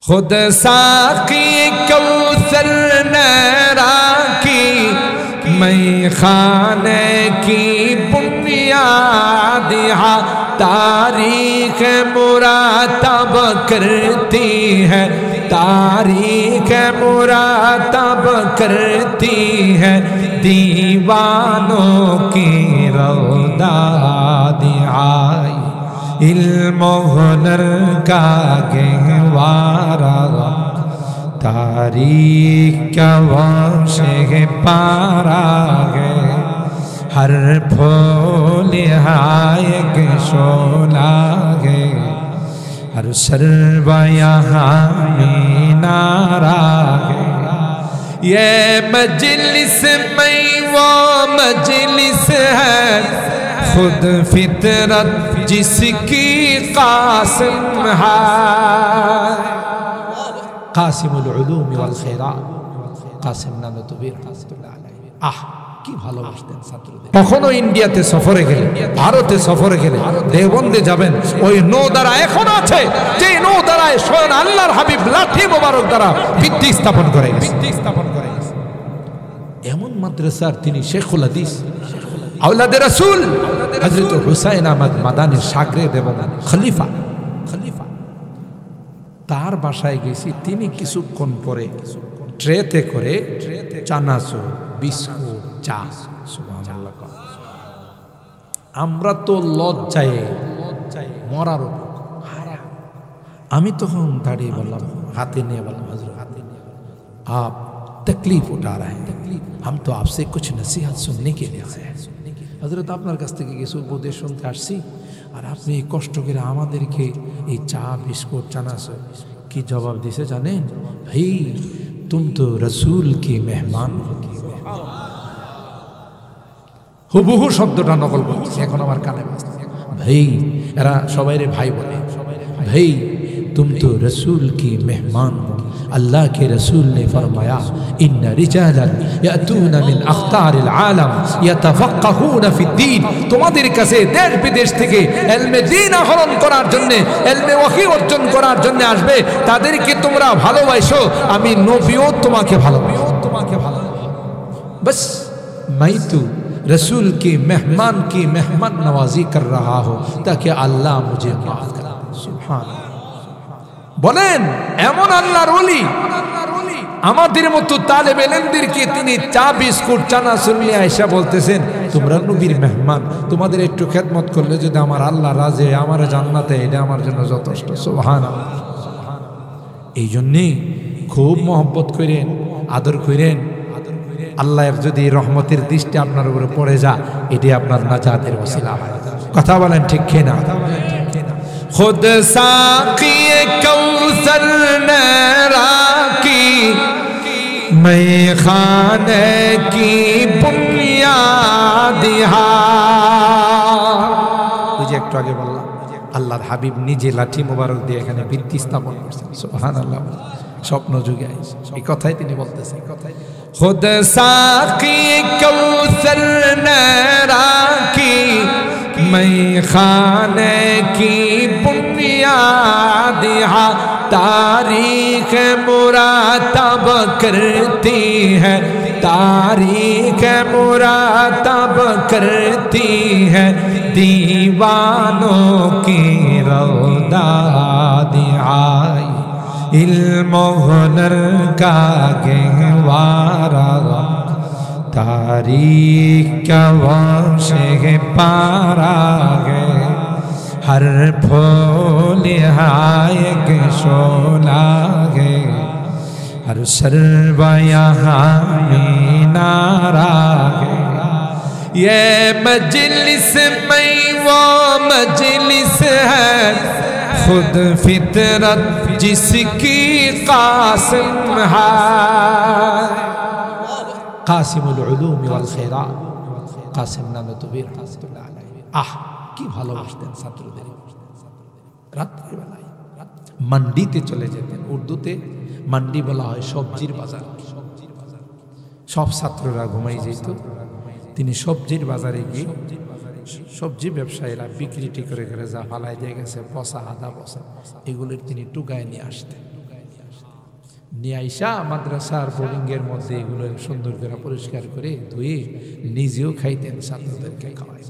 खुद साकी कौसर नराकी मैं खाने की बुनियाद यहाँ तारीख मुरातब करती है, तारीख मुरातब करती है दीवानों की रौदा दिहाई इल्म हुनर का गहवारा तारीख का वाशे पारा है हर फूल हायक शोला है हर सर्वा यहाँ मीनारा है। ये मजलिस में वो मजलिस है खुद फितरत जिसकी कासिम है कासिमुल उलूम वल खैरात कासिम नानतबीर रहमतुल्लाह अलैहि। আহ কি ভালোবাসতেন ছাত্রদের। কখনো ইন্ডিয়াতে সফরে গেলে ভারতে সফরে গেলে দেওবন্দে যাবেন ওই নৌ দ্বারা এখনো আছে যে নৌ দ্বারা স্বয়ং আল্লাহর হাবিব লাঠি মোবারক দ্বারা ভিত্তি স্থাপন করে গেছে। এমন মাদ্রাসার তিনি শেখুল হাদিস আওলাদে রাসূল হযরত হুসাইন আহমদ মাদানীর শাগরেদ এবং খলিফা তার বাসায় গেছি। তিনি কিছুক্ষণ পরে ট্রেতে করে চানাচুর বিস্কুট চা সুবহানাল্লাহ। আমরা তো লজ্জায় মরার আমি তখন দাঁড়িয়ে বললাম হাতে নিয়ে বললাম হযরত आप तकलीफ उठा रहे हैं हम तो आपसे कुछ नसीहत सुनने के लिए आए हैं। হযরত আপনার কাছ থেকে কিছু উপদেশ শুনতে আসছি আর আপনি কষ্ট করে আমাদেরকে এই চা বিস্কুট চানাচুর কি জবাব দিছে জানেন? ভাই तुम तो रसूल की मेहमान हो। হুবহু শব্দটা নকল করছি এখন আমার কানে বাজছে। ভাই এরা সবাইরে ভাই বলে ভাই तुम तो रसूल की मेहमान हो। अल्लाह के रसूल ने फरमाया इन्ना रिजालन यातूना मिन अख्तारिल आलम यतफक्कहूना फिद्दीन। তোমাদের কাছে দেশ বিদেশ থেকে ইলমে দ্বীন আহরণ করার জন্য ইলমে ওয়াহি অর্জন করার জন্য আসবে তাদেরকে তোমরা ভালোবাসো আমি নবীও তোমাকে ভালোবাসি बस मैं तो रसूल के मेहमान की मेहमान नवाजी कर रहा हो ताकि अल्लाह मुझे माफ कर दे। सुभान বলেন এমন আল্লাহর ওলি আমাদের মতো তালেব ইলমদেরকে তিনি চা বিস্কুট চানাচুর নিয়ে আয়েশা বলতেছেন তোমরা নবীর মেহমান তোমাদের একটু খেদমত করলে যদি আমার আল্লাহ রাজে আমার জান্নাতে এটা আমার জন্য যথেষ্ট। সুবহানাল্লাহ। এই জন্যে খুব মহব্বত করেন আদর করেন আল্লাহর যদি রহমতের দৃষ্টি আপনার উপরে পড়ে যা এটি আপনার নাজাতের ওসিলা হয়। কথা বলেন ঠিক কিনা? खुद साकी कौसर नराकी मैं खाने की बुनियाद ওই যে একটু আগে বললাম আল্লাহর হাবিব নিজে লাঠি মোবারক দিয়ে এখানে ভিত্তি স্থাপন করছেন। সুবহানাল্লাহ। স্বপ্ন যুগে এই কথাই তিনি বলতেছেন। खुद साकी कौसर नराकी मैं खाने की बुनियाद यहाँ तारीख मुरातब करती है, तारीख मुरातब करती है दीवानों की रौदा दिहाई इल्म हुनर का गहवारा तारीख का वाशे पारा है हर फूल हायक शोला है हर सर्वा यहाँ मीनारा है। ये मजलिस में वो मजलिस है खुद फितरत जिसकी कासिम है কাসিমুল উলুম ওয়াল খৈরাত কাসিম নানতবীর রাহমাতুল্লাহ আলাইহি। আহ কি ভালোবাসতেন ছাত্রদের। রাত্রিবেলায় মান্ডিতে চলে যেতেন। উর্দুতে মান্ডি বলা হয় সবজির বাজার। সব ছাত্ররা ঘুমাই যেত তিনি সবজির বাজারে গিয়ে সবজি ব্যবসায়ীরা বিক্রি করে করে যা ফালাই দিয়ে গেছে পচা আদা পচা এগুলোর তিনি টুকায় নিয়ে আসতেন। নিয়ে আইসা মাদ্রাসার বোর্ডিংয়ের মধ্যে এগুলো সুন্দর করে পরিষ্কার করে ধুয়ে নিজেও খাইতেন, ছাত্রদেরকে খাওয়াই।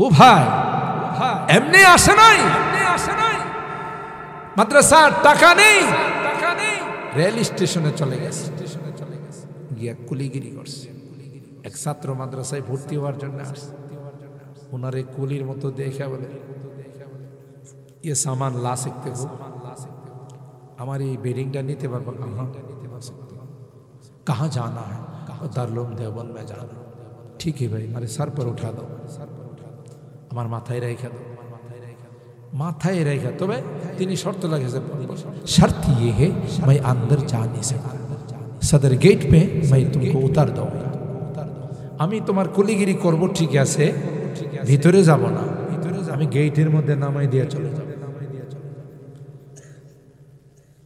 ও ভাই, এমনি আসে নাই, মাদ্রাসার টাকা নেই, রেল স্টেশনে চলে গেছে, গিয়া কুলিগিরি করছে। এক ছাত্র মাদ্রাসায় ভর্তি হওয়ার জন্য আসছে, ওনারে কুলির মতো দেখে বলে, ये सामान ला सकते हो, हमारी बिल्डिंगটা নিতে পারবো? कहाँ जाना है? दारुल देवबंद में जाना। ठीक है भाई, हमारे सर पर उठा दो, हमारे माथाয় রেখে दो, माथाয় রেখে। তবে তিনি শর্ত লাগিয়েছে, शर्त ये है मैं अंदर जा नहीं सकता, सदर गेट पे मैं तुमको उतार दूंगा। আমি তোমার কুলিগিরি করব ঠিক আছে, ভিতরে যাব না, আমি গেটের মধ্যে নামাই দিয়ে চলে যাব।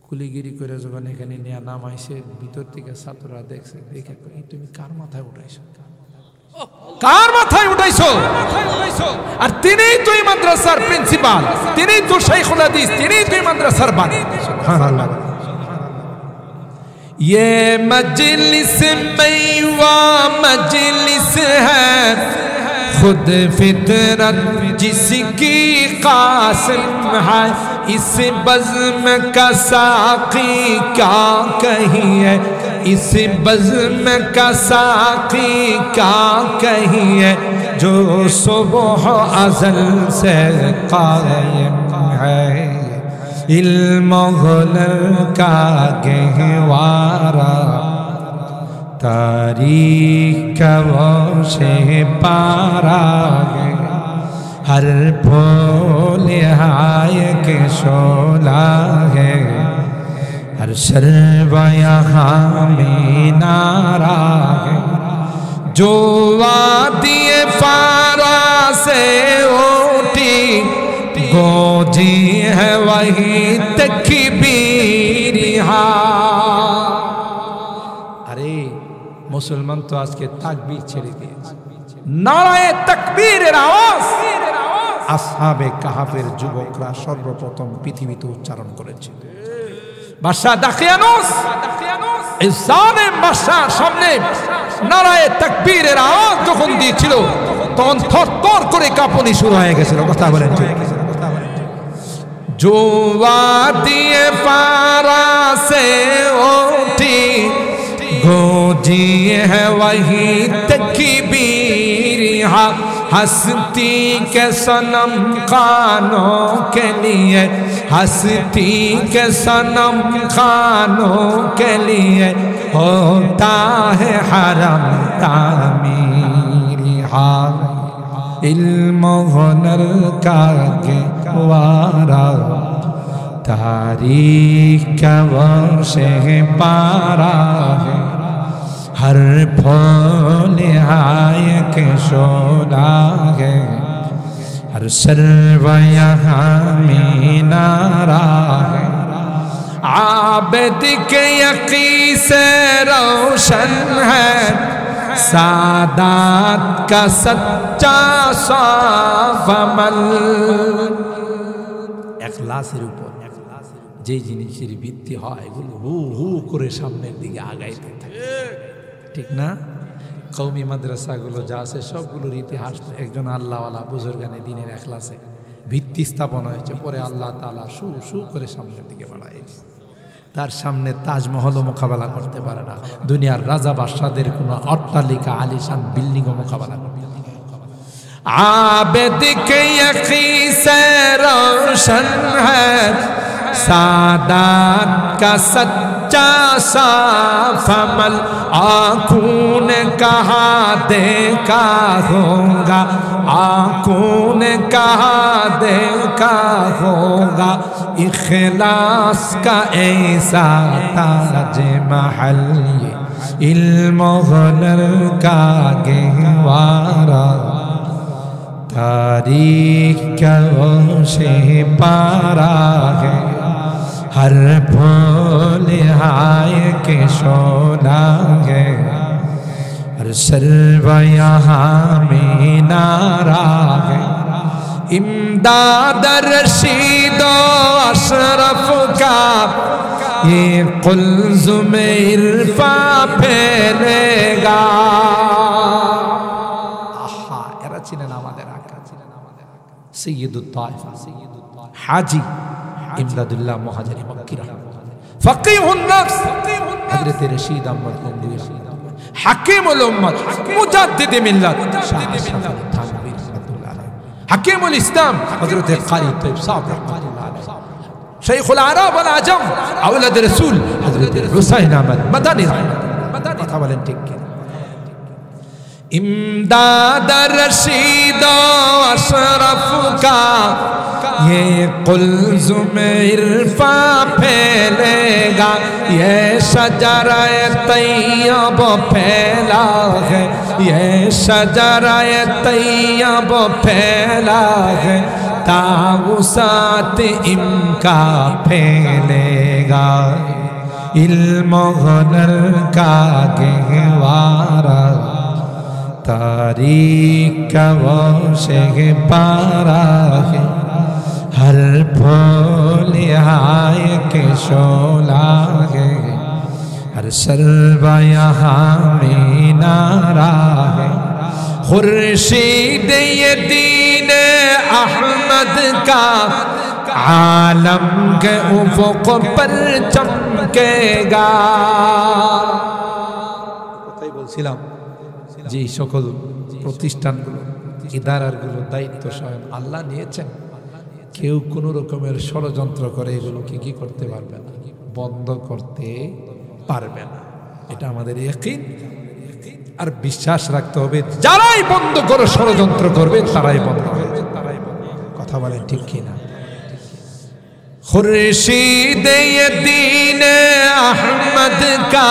কুলিগিরি করে যখন এখানে নিয়ে নামাইছে, ভিতর থেকে ছাত্ররা দেখছে, দেখে তুমি কার মাথায় উঠাইছো, কার মাথায় উঠাইছো? আর তিনিই তুই মাদ্রাসার প্রিন্সিপাল, তিনিই তো শাইখুল হাদিস, তিনিই তুই মাদ্রাসার বানি। সুবহানাল্লাহ। ये मजलिस मैवा मजलिस है, खुद फितरत जिसकी कासिम है, इस बज़्म का साक़ी क्या कहिए, इस बज़्म का साक़ी क्या कहिए, जो सुबह अज़ल से कायम है, इल्म हुनर का गहवारा, तारीख का वो से पारा है, हर फूल हाय के शोला है, हर शर्ब यहाँ में नारा है, जो वादिए फारा से उठी गूंजी है वही तकबीर। अरे मुसलमान तो आज के ताकबीर ছেড়ে দিয়েছে, নারায়ে তাকবীরের আওয়াজ আসহাবে কাহাফের যুবকরা সর্বপ্রথম পৃথিবীতে উচ্চারণ করেছে। বাদশা দাকিয়ানুস এই জালেম বাদশার সামনে নারায়ে তাকবীরের আওয়াজ যখন দিয়েছিল, তখন থরথর করে কাঁপুনি শুরু হয়ে গেছিল। কথা বলেন ঠিক? जो वादिए फारा से उठी गूंजी है वही तकबीर, हस्ती के सनम खानों के लिए, हस्ती के सनम खानों के लिए होता है हरम तामीर। इल्म हुनर का गहवारा, तारीख का वो से पारा है, हर फूल हाय के शोला है, हर सर्व यहाँ में नारा है, आबिद के यकी से रोशन है, सादात का सच्चा साफ अमल। इखलासेर উপর যে জিনিসের ভিত্তি হয়, এগুলো হু হু করে সামনের দিকে আগাইতে থাকে, ঠিক না? কওমি মাদ্রাসাগুলো যা আছে সবগুলোর ইতিহাস একজন আল্লাহওয়ালা বুজুর্গানে দিনের ইখলাসে ভিত্তি স্থাপন হয়েছে, পরে আল্লাহ তাআলা শু শু করে সামনের দিকে বাড়াইছে। তার সামনে তাজমহলও মোকাবেলা করতে পারে না, দুনিয়ার রাজা বাদশাদের কোনো অট্টালিকা আলিশান বিল্ডিংও মোকাবেলা করতে পারে না। आबिद के यकी से रोशन है, सादात का सच्चा साफ अमल, आँखों ने कहा देखा होगा, आँखों ने कहा देखा होगा, इखलास का ऐसा ताज महल, इल्म हुनर का गहवारा, तारीख का वो से पारा है, हर फूल हाय के शोला है, हर सर्व यहाँ में नारा है, इमदाद रशीद अशरफ का ये कुल्ज़ुम इरफा फैलेगा। आहा, এরা ছিলেন আমাদের আকা, সৈয়দুত তায়েফা হাজী ইমদাদুল্লাহ মুহাজিরি মক্কি রাহমাতুল্লাহ, ফকিহুন নফস হযরত রশিদ আহমদ গঙ্গুহি, হাকিমুল উম্মত, মুজাদ্দিদ মিল্লাত শাহ আশরাফ থানভী রাহমাতুল্লাহ আলাইহি, হাকিমুল ইসলাম হযরত কারি তৈয়ব সাহেব রাহমাতুল্লাহ আলাইহি, শাইখুল আরব ওয়াল আজম আওলাদ রাসূল হযরত হুসাইন আহমদ মাদানী রাহমাতুল্লাহ। কথা বলেন ঠিক কি? इमदाद रशीद अशरफ का ये कुल्ज़ुम इरफा फैलेगा, ये शजरा-ए तैयब फैला है, ये शजरा-ए तैयब फैला है, ताउसात इनका फैलेगा, इल्म हुनर का गहवारा, तारीख का वो शेख पारा है, हर फूल हाय के शोला है, हर शर्बा यहाँ में नारा है, खुर्शीद ये दीन अहमद का आलम के उफ़ुक़ पर चमकेगा। কোথায় বলছিলাম যে সকল প্রতিষ্ঠানগুলো ইদারারগুলো দায়িত্ব স্বয়ং আল্লাহ নিয়েছেন, কেউ কোনো রকমের ষড়যন্ত্র করে এগুলোকে কি করতে পারবে না, বন্ধ করতে পারবে না। এটা আমাদের ইয়াকিন আর বিশ্বাস রাখতে হবে, যারাই বন্ধ করে ষড়যন্ত্র করবে তারাই বন্ধ করবে। কথা বলেন ঠিক কিনা? खुर्शीद ये दीन अहमद का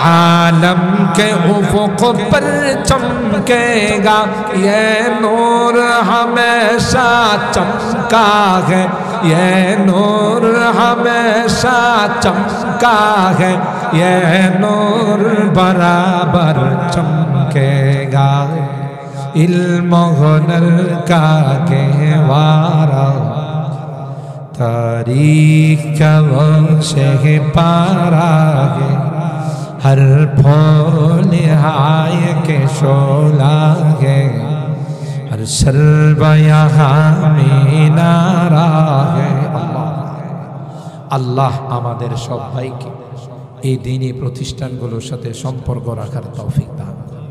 आलम के उफ़ुक़ पर चमकेगा, ये नूर हमेशा चमका है, ये नूर हमेशा चमका है, ये नूर बराबर चमकेगा, इल्म हुनर का गहवारा, तारीख का वो शेख पारा है, हर फूल हाय के शोला है, हर शर्बा यहाँ में नारा है। আল্লাহ আমাদের সবাইকে এই দ্বীনি প্রতিষ্ঠানগুলোর সাথে সম্পর্ক রাখার তৌফিক দান করুন,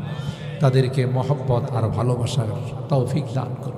তাদেরকে মহব্বত আর ভালোবাসার তৌফিক দান করুন।